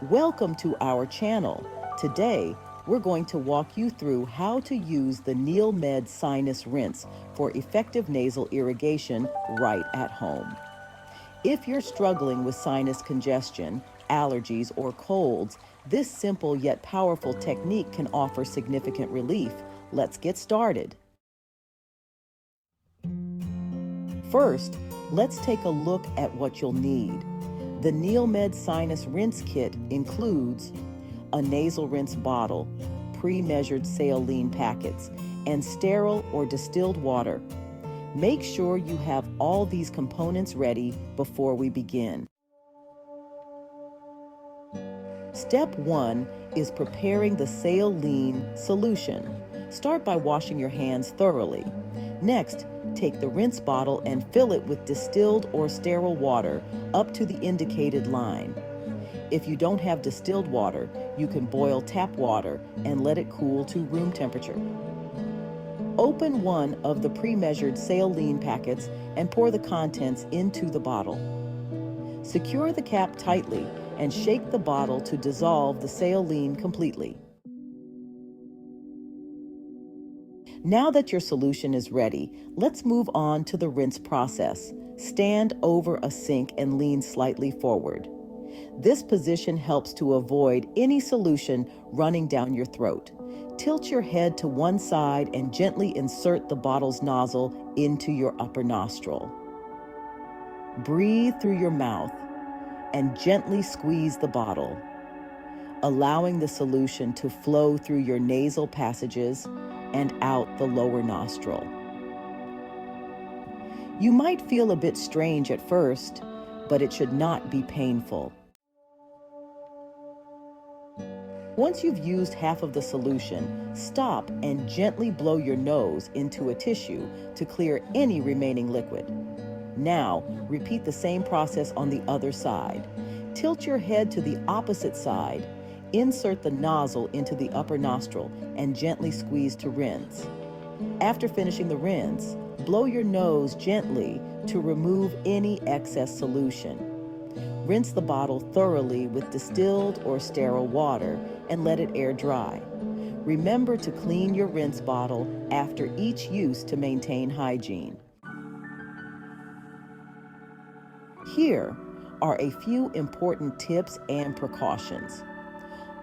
Welcome to our channel. Today, we're going to walk you through how to use the NeilMed Sinus Rinse for effective nasal irrigation right at home. If you're struggling with sinus congestion, allergies, or colds, this simple yet powerful technique can offer significant relief. Let's get started. First, let's take a look at what you'll need. The NeilMed Sinus Rinse Kit includes a nasal rinse bottle, pre-measured saline packets, and sterile or distilled water. Make sure you have all these components ready before we begin. Step 1 is preparing the saline solution. Start by washing your hands thoroughly. Next, take the rinse bottle and fill it with distilled or sterile water up to the indicated line. If you don't have distilled water, you can boil tap water and let it cool to room temperature. Open one of the pre-measured saline packets and pour the contents into the bottle. Secure the cap tightly and shake the bottle to dissolve the saline completely. Now that your solution is ready, let's move on to the rinse process. Stand over a sink and lean slightly forward. This position helps to avoid any solution running down your throat. Tilt your head to one side and gently insert the bottle's nozzle into your upper nostril. Breathe through your mouth and gently squeeze the bottle, allowing the solution to flow through your nasal passages and out the lower nostril. You might feel a bit strange at first, but it should not be painful. Once you've used half of the solution, stop and gently blow your nose into a tissue to clear any remaining liquid. Now, repeat the same process on the other side. Tilt your head to the opposite side. Insert the nozzle into the upper nostril and gently squeeze to rinse. After finishing the rinse, blow your nose gently to remove any excess solution. Rinse the bottle thoroughly with distilled or sterile water and let it air dry. Remember to clean your rinse bottle after each use to maintain hygiene. Here are a few important tips and precautions.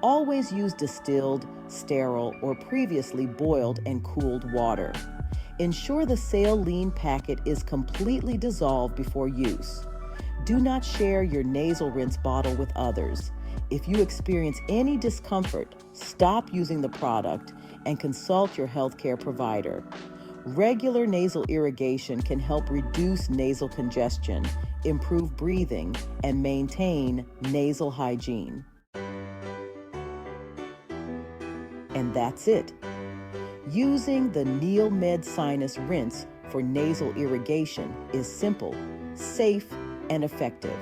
Always use distilled, sterile, or previously boiled and cooled water. Ensure the saline packet is completely dissolved before use. Do not share your nasal rinse bottle with others. If you experience any discomfort, stop using the product and consult your healthcare provider. Regular nasal irrigation can help reduce nasal congestion, improve breathing, and maintain nasal hygiene. And that's it. Using the NeilMed Sinus Rinse for nasal irrigation is simple, safe, and effective.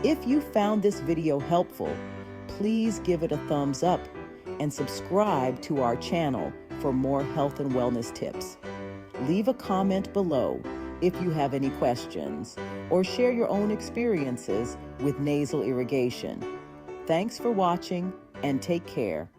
If you found this video helpful, please give it a thumbs up and subscribe to our channel for more health and wellness tips. Leave a comment below if you have any questions or share your own experiences with nasal irrigation. Thanks for watching and take care.